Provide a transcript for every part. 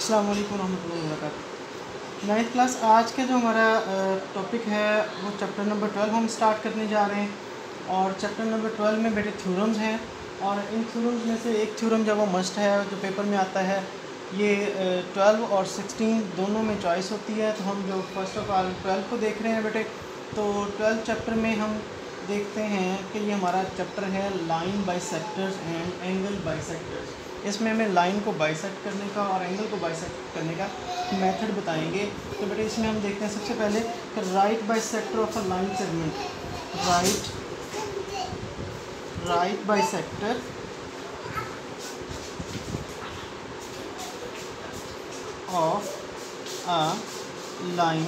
अस्सलाम वालेकुम रहमतुल्लाहि व बरकातुहू। नाइन्थ क्लास आज का जो हमारा टॉपिक है वो चैप्टर नंबर 12 हम स्टार्ट करने जा रहे हैं। और चैप्टर नंबर 12 में बेटे थ्योरम्स हैं, और इन थ्योरम्स में से एक थ्योरम जो वो मस्ट है जो पेपर में आता है। ये 12 और 16 दोनों में चॉइस होती है। तो हम जो फर्स्ट ऑफ ऑल 12 को देख रहे हैं बेटे, तो 12 चैप्टर में हम देखते हैं कि ये हमारा चैप्टर है line bisectors and angle bisectors. इसमें हमें लाइन को बाइसेक्ट करने का और एंगल को बाइसेक्ट करने का मेथड बताएंगे। तो बेटे इसमें हम देखते हैं सबसे पहले कि right bisector of a line segment, right bisector of a line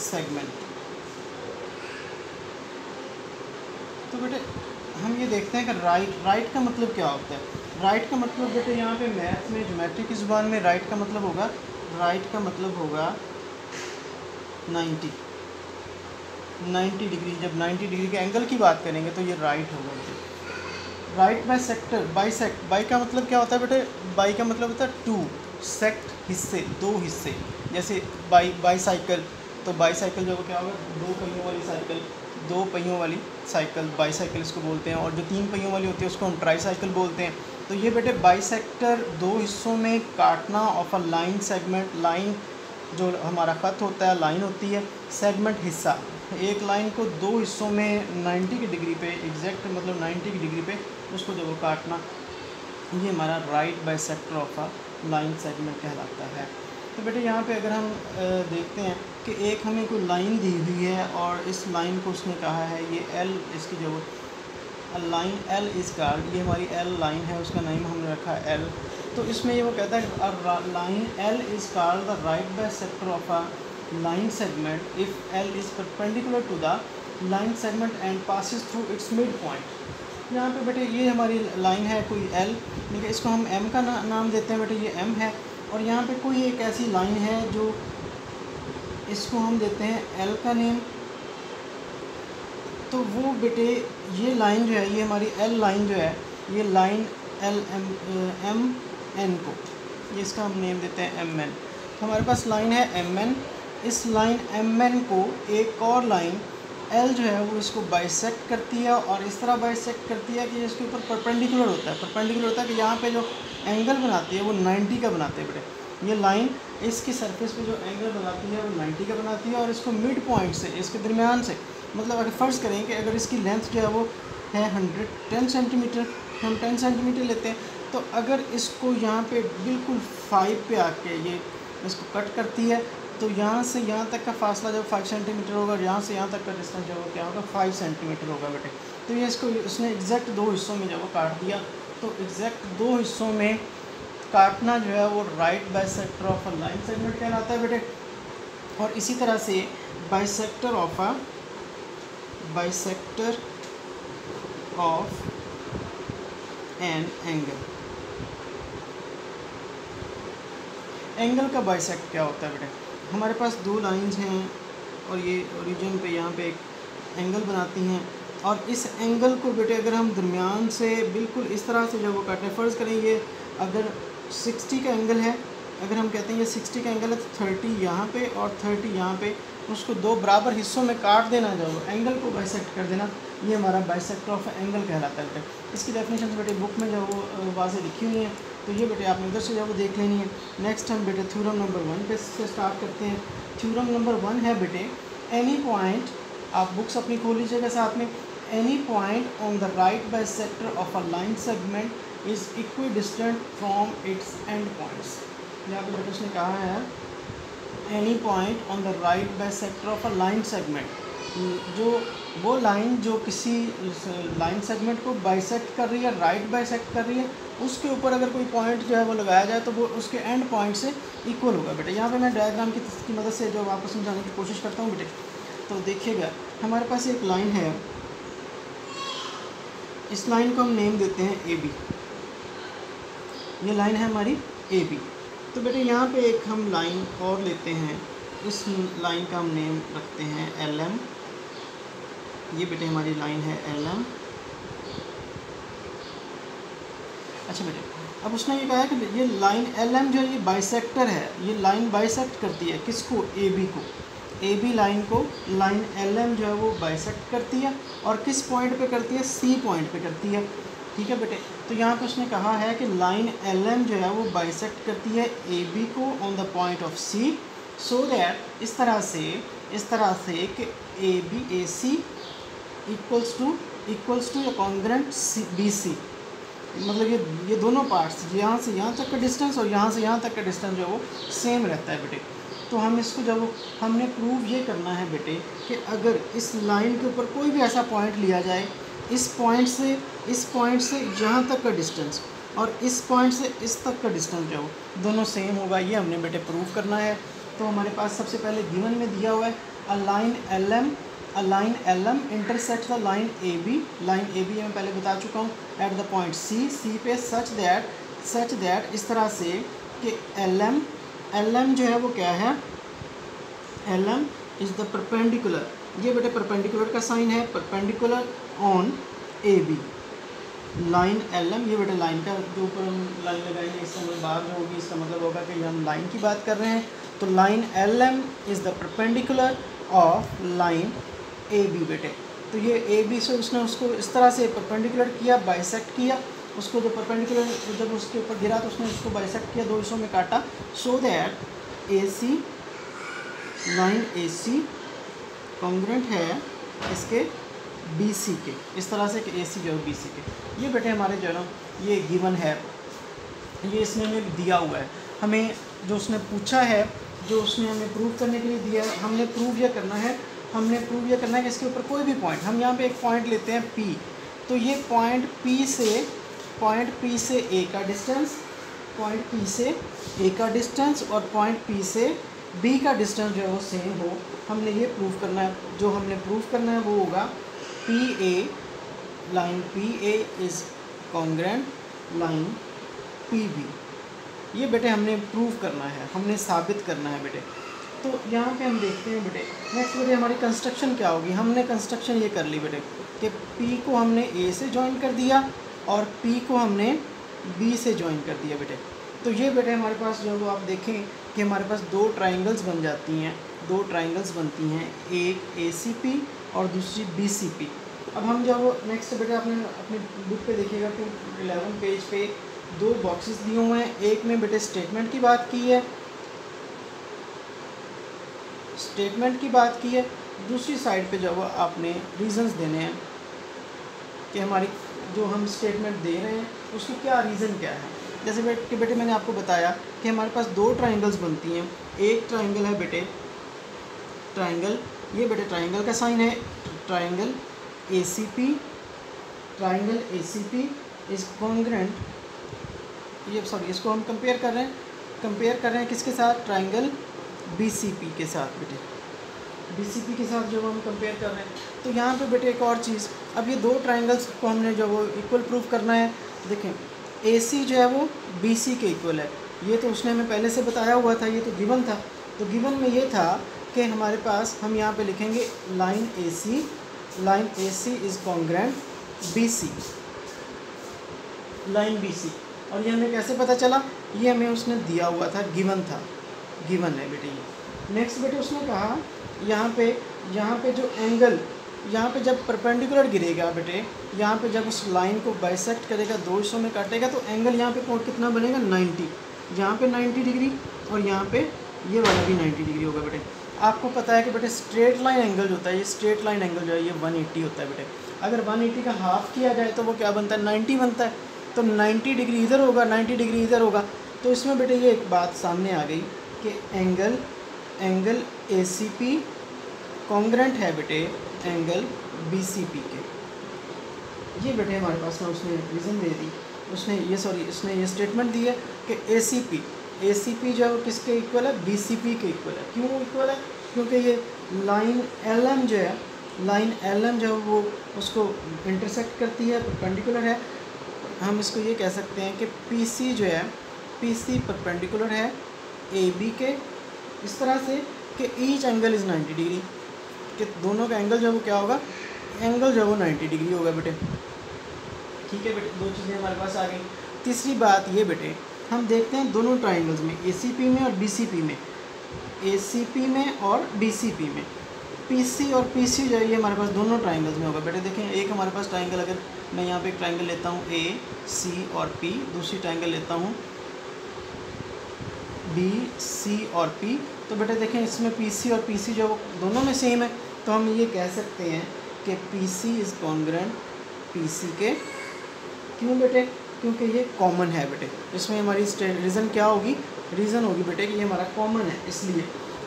segment. तो बेटे हम ये देखते हैं कि राइट का मतलब क्या होता है। राइट का मतलब बेटे यहाँ पे मैथ में ज्योमेट्री की ज़ुबान में राइट का मतलब होगा 90 डिग्री। जब 90 डिग्री के एंगल की बात करेंगे तो ये राइट होगा। राइट बाई का मतलब क्या होता है बेटे, बाई का मतलब होता है टू, सेक्ट हिस्से, दो हिस्से। जैसे बाईसाइकिल, तो बाईसाइकिल जो क्या होगा, दो पहियों वाली साइकिल बाईसाइकिल इसको बोलते हैं। और जो 3 पहियों वाली होती है उसको हम ट्राईसाइकिल बोलते हैं। तो ये बेटे बाईसेक्टर दो हिस्सों में काटना of a line segment. Line जो हमारा ख़त होता है लाइन होती है, सेगमेंट हिस्सा। एक लाइन को दो हिस्सों में 90 की डिग्री पे, एग्जैक्ट मतलब 90 की डिग्री पे उसको जब वो काटना, ये हमारा right bisector of a line segment कहलाता है। तो बेटे यहाँ पे अगर हम देखते हैं कि एक हमें कोई लाइन दी हुई है और इस लाइन को उसने कहा है ये एल, इसकी जो लाइन एल इज़ कॉल्ड, ये हमारी एल लाइन है, उसका नाम हमने रखा है एल। तो इसमें ये वो कहता है line L is called the right bisector of a line segment if L is perpendicular to the line segment and passes through its mid point. यहाँ पे बेटे ये हमारी लाइन है कोई एल, ठीक है, इसको हम एम का नाम देते हैं बेटे, ये एम है। और यहाँ पे कोई एक ऐसी लाइन है जो इसको हम देते हैं एल का नेम। तो वो बेटे ये लाइन जो है, ये हमारी एल लाइन जो है, ये लाइन एल एम एन को, ये इसका हम नेम देते हैं एम एन। तो हमारे पास लाइन है एम एन। इस लाइन एम एन को एक और लाइन एल जो है वो इसको बाइसेक्ट करती है, और इस तरह बाइसेक्ट करती है कि इसके ऊपर परपेंडिकुलर होता है। परपेंडिकुलर होता है कि यहाँ पे जो एंगल बनाती है वो 90 का बनाते हैं बेटे। ये लाइन इसकी सरफेस पे जो एंगल बनाती है वो 90 का बनाती है, और इसको मिड पॉइंट से, इसके दरमियान से, मतलब अगर फ़र्ज़ करें कि अगर इसकी लेंथ जो है वो है 10 सेंटीमीटर, हम 10 सेंटीमीटर लेते हैं, तो अगर इसको यहाँ पे बिल्कुल 5 पे आके ये इसको कट करती है, तो यहाँ से यहाँ तक का फासला जब 5 सेंटीमीटर होगा, और यहाँ से यहाँ तक का डिस्टेंस जो है क्या होगा 5 सेंटीमीटर होगा बेटे। तो ये इसको उसने एग्जैक्ट दो हिस्सों में जब वो काट दिया, तो एग्जैक्ट दो हिस्सों में काटना जो है वो right bisector of a line segment कहलाता है बेटे। और इसी तरह से bisector of an angle, angle का बाइसेक्ट क्या होता है बेटे, हमारे पास दो लाइंस हैं और ये ओरिजिन पे यहाँ पे एक एंगल बनाती हैं, और इस एंगल को बेटे अगर हम दरमियान से बिल्कुल इस तरह से जब वो काटें, फ़र्ज़ करें ये अगर 60 का एंगल है, अगर हम कहते हैं ये 60 का एंगल है, तो 30 यहाँ पे और 30 यहाँ पे, उसको दो बराबर हिस्सों में काट देना, जब एंगल को बाइसेक्ट कर देना, ये हमारा बाइसेक्टर ऑफ एंगल कहलाता है बेटे। इसकी डेफिनेशन बेटे बुक में जब वो वाज़ेह लिखी हुई है, तो ये बेटे आपने उधर से जब वो देख लेनी है। नेक्स्ट हम बेटे थ्योरम नंबर 1 पे से स्टार्ट करते हैं। थ्योरम नंबर 1 है बेटे, एनी पॉइंट, आप बुक्स अपनी खोल लीजिएगा साथ में, any point on the right bisector of a line segment is equidistant from its and points. यहाँ पे बेटे उसने कहा है any point on the right bisector of a line segment, जो वो लाइन जो किसी लाइन सेगमेंट को बाइसेक्ट कर रही है, राइट बाइसेक्ट कर रही है, उसके ऊपर अगर कोई पॉइंट जो है वो लगाया जाए तो वो उसके एंड पॉइंट से इक्वल होगा बेटे। यहाँ पे मैं डायग्राम की मदद से जो आपको समझाने की कोशिश करता हूँ बेटे। तो देखिएगा हमारे पास एक लाइन है, इस लाइन को हम नेम देते हैं ए बी, ये लाइन है हमारी ए बी। तो बेटे यहाँ पे एक हम लाइन और लेते हैं, इस लाइन का हम नेम रखते हैं एल एम, ये बेटे हमारी लाइन है एल एम। अच्छा बेटे, अब उसने ये कहा है कि ये लाइन एल एम जो है ये बाइसेक्टर है, ये लाइन बाइसेक्ट करती है किसको, ए बी को, ए बी लाइन को लाइन एल एम जो है वो बाइसेक्ट करती है, और किस पॉइंट पे करती है, सी पॉइंट पे करती है। ठीक है बेटे, तो यहाँ पे उसने कहा है कि लाइन एल एम जो है वो बाइसेक्ट करती है ए बी को on the point of C, so that इस तरह से कि A B A C equals to या कॉन्ग्रेंट सी बी सी, मतलब ये दोनों पार्ट्स यहाँ से यहाँ तक का डिस्टेंस और यहाँ से यहाँ तक का डिस्टेंस जो है वो सेम रहता है बेटे। तो हम इसको जब हमने प्रूव ये करना है बेटे कि अगर इस लाइन के ऊपर कोई भी ऐसा पॉइंट लिया जाए, इस पॉइंट से यहाँ तक का डिस्टेंस और इस पॉइंट से इस तक का डिस्टेंस जो है दोनों सेम होगा, ये हमने बेटे प्रूव करना है। तो हमारे पास सबसे पहले गिवन में दिया हुआ है a line L M intersect the line A B मैं पहले बता चुका हूँ एट द पॉइंट सी पे सच दैट इस तरह से कि एल एम जो है वो क्या है, L M is the perpendicular, ये बेटे परपेंडिकुलर का साइन है, perpendicular on A B line L M, ये बेटे लाइन का जो ऊपर हम लाइन लगाएंगे इससे हमें बाहर जो होगी इसका मतलब होगा कि हम लाइन की बात कर रहे हैं। तो line L M is the perpendicular of line A B बेटे। तो ये ए बी से उसने उसको इस तरह से परपेंडिकुलर किया, बाइसेक्ट किया, उसको जो परपेंडिकुलर जब उसके ऊपर गिरा तो उसने उसको बाइसेक्ट किया, दो हिस्सों में काटा, so that A C line A C congruent है इसके बी सी के, इस तरह से कि ए सी जो है बी सी के। ये बेटे हमारे जो है ना ये गिवन है, ये इसने हमें दिया हुआ है, हमें जो उसने पूछा है, जो उसने हमें प्रूव करने के लिए दिया है, हमने प्रूव यह करना है कि इसके ऊपर कोई भी पॉइंट, हम यहाँ पे एक पॉइंट लेते हैं P, तो ये पॉइंट P से A का डिस्टेंस, पॉइंट P से A का डिस्टेंस और पॉइंट P से B का डिस्टेंस जो है वो सेम हो, हमने ये प्रूव करना है। जो हमने प्रूव करना है वो होगा PA, line PA is congruent line PB। ये बेटे हमने प्रूव करना है, हमने साबित करना है बेटे। तो यहाँ पे हम देखते हैं बेटे, नेक्स्ट बेटे हमारी कंस्ट्रक्शन क्या होगी। हमने कंस्ट्रक्शन ये कर ली बेटे कि P को हमने A से ज्वाइन कर दिया और P को हमने B से ज्वाइन कर दिया बेटे। तो ये बेटे हमारे पास जो आप देखें कि हमारे पास दो ट्राइंगल्स बनती हैं, एक ACP और दूसरी BCP। अब हम जब नेक्स्ट बेटे अपने बुक पे देखिएगा तो 11 पेज पे दो बॉक्सेस दिए हुए हैं, एक में बेटे स्टेटमेंट की बात की है, दूसरी साइड पे जब आपने रीज़न्स देने हैं कि हमारी जो हम स्टेटमेंट दे रहे हैं उसकी क्या रीज़न क्या है। जैसे बेटे मैंने आपको बताया कि हमारे पास दो ट्राइंगल्स बनती हैं, एक ट्राइंगल है बेटे ट्राइंगल, ये बेटे ट्राइंगल का साइन है, ट्राइंगल ACP इज़ कॉन्ग्रेंट, ये सॉरी इसको हम कंपेयर कर रहे हैं किसके साथ, ट्राइंगल BCP के साथ बेटे, BCP के साथ जो हम कंपेयर कर रहे हैं। तो यहाँ पे बेटे एक और चीज़, अब ये दो ट्राइंगल्स को हमने जो वो इक्वल प्रूव करना है। देखें AC जो है वो BC के इक्वल है, ये तो उसने हमें पहले से बताया हुआ था, ये तो गिवन था। तो गिवन में ये था कि हमारे पास हम यहाँ पे लिखेंगे line AC is congruent BC, line BC। और ये हमें कैसे पता चला, ये हमें उसने दिया हुआ था, गिवन है बेटे ये। नेक्स्ट बेटे उसने कहा यहाँ पे जो एंगल, यहाँ पे जब परपेंडिकुलर गिरेगा बेटे, यहाँ पे जब उस लाइन को बाइसेक्ट करेगा, दो हिस्सों में काटेगा, तो एंगल यहाँ पे कितना बनेगा, 90, यहाँ पे 90 डिग्री और यहाँ पे ये वाला भी 90 डिग्री होगा बेटे। आपको पता है कि बेटे स्ट्रेट लाइन एंगल जो होता है, ये स्ट्रेट लाइन एंगल जो है ये 180 होता है बेटे। अगर 180 का हाफ किया जाए तो वो क्या बनता है, 90 बनता है। तो 90 डिग्री इधर होगा, 90 डिग्री इधर होगा। तो इसमें बेटे ये एक बात सामने आ गई कि एंगल ACP कॉन्ग्रेंट है बेटे एंगल BCP के। ये बेटे हमारे पास ना उसने रीज़न दे दी, उसने ये स्टेटमेंट दी है कि ACP जो है किसके इक्वल है, BCP के इक्वल है। क्यों इक्वल है, क्योंकि ये लाइन LM जो है वो उसको इंटरसेक्ट करती है, परपेंडिकुलर है। हम इसको ये कह सकते हैं कि PC परपेंडिकुलर है AB के, इस तरह से कि ईच एंगल इज़ 90 डिग्री, कि दोनों का एंगल जो है वो क्या होगा, एंगल जो है वो 90 डिग्री होगा बेटे। ठीक है बेटे, दो चीज़ें हमारे पास आ गई। तीसरी बात ये बेटे, हम देखते हैं दोनों ट्राइंगल्स में, ACP में और BCP में, ACP में और BCP में, PC और PC जो है ये हमारे पास दोनों ट्राइंगल्स में होगा बेटे। देखें, एक हमारे पास ट्राइंगल, अगर मैं यहाँ पे एक ट्राइंगल लेता हूँ AC और P, दूसरी ट्राइंगल लेता हूँ BC और P, तो बेटे देखें इसमें PC और PC जो दोनों में सेम है, तो हम ये कह सकते हैं कि PC इज़ कॉन्ग्रुएंट PC के। क्यों बेटे? क्योंकि ये कॉमन है बेटे। इसमें हमारी रीज़न क्या होगी? रीज़न होगी बेटे कि ये हमारा कॉमन है, इसलिए।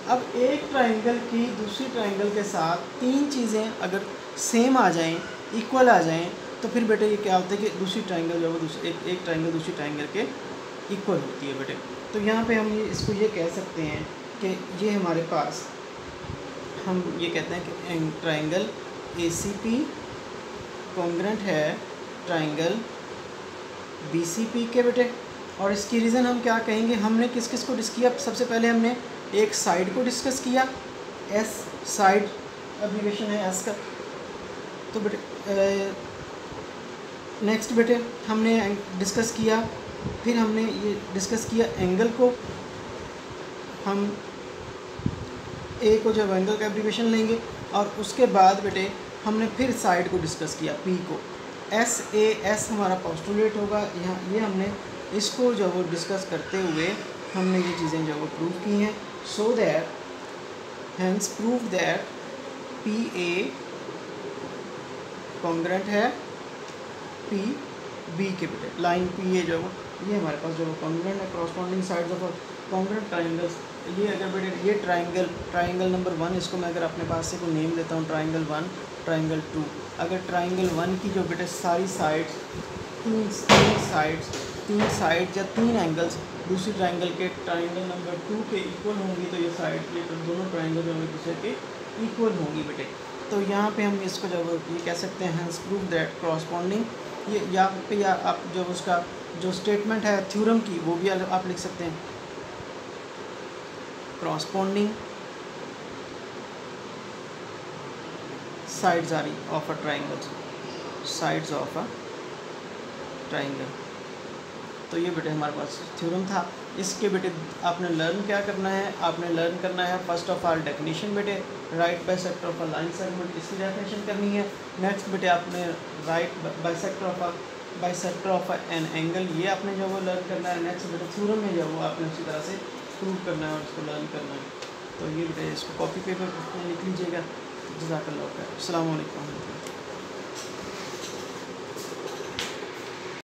अब एक ट्राइंगल की दूसरी ट्राइंगल के साथ तीन चीज़ें अगर सेम आ जाएं, इक्वल आ जाएं, तो फिर बेटे ये क्या होता है कि दूसरी ट्राइंगल जो है वो एक ट्राइंगल दूसरी ट्राइंगल के इक्वल होती है बेटे। तो यहाँ पे हम इसको ये कह सकते हैं कि ये हमारे पास, हम ये कहते हैं कि ट्राइंगल ACP कॉन्ग्रुएंट है ट्राइंगल BCP के बेटे। और इसकी रीज़न हम क्या कहेंगे? हमने किस किस को डिस्कस किया? सबसे पहले हमने एक साइड को डिस्कस किया, S साइड एब्रीविएशन है S का। तो बेटे नेक्स्ट बेटे हमने डिस्कस किया, फिर हमने ये डिस्कस किया एंगल को। हम A को जब एंगल का एब्रीविएशन लेंगे, और उसके बाद बेटे हमने फिर साइड को डिस्कस किया, P को। SAS हमारा पोस्टुलेट होगा यहाँ, ये हमने इसको जब वो डिस्कस करते हुए हमने ये चीज़ें जो वो प्रूव की हैं। So that hence prove that PA congruent है PB के बेटे। लाइन PA जो वो ये हमारे पास जो कॉन्ग्रुएंट है, corresponding sides of congruent triangles. ये अगर बेटे ये ट्राइंगल नंबर 1, इसको मैं अगर अपने पास से कोई नेम देता हूँ, ट्राइंगल 1, ट्राइंगल 2। अगर ट्राइंगल 1 की जो बेटे सारी साइड्स, तीन साइड्स या तीन एंगल्स दूसरी ट्राइंगल के ट्राइंगल नंबर 2 के इक्वल होंगी, तो ये साइड ये दोनों ट्राइंगल जो एक दूसरे के इक्वल होंगी बेटे। तो यहाँ पे हम इसको जब ये कह सकते हैं हैंस प्रूव दैट कॉरस्पॉन्डिंग, ये यहाँ पे या आप जो उसका जो स्टेटमेंट है थ्योरम की, वो भी आप लिख सकते हैं। Corresponding sides are of a triangle, sides of a triangle. तो ये बेटे हमारे पास थ्योरम था। इसके बेटे आपने लर्न क्या करना है? आपने लर्न करना है फर्स्ट ऑफ ऑल डेफिनेशन बेटे, right bisector of a line segment, इसकी डेफिनेशन करनी है। नेक्स्ट बेटे आपने right bisector of an angle, ये आपने जो वो लर्न करना है। नेक्स्ट बेटे थ्योरम है जो वो आपने उसी तरह से प्रूव करना है और उसको लर्न करना है। तो ये बेटे इसको कॉपी पेपर पर लिख लीजिएगा। जज़ाकल्लाह खैर। अस्सलाम वालेकुम।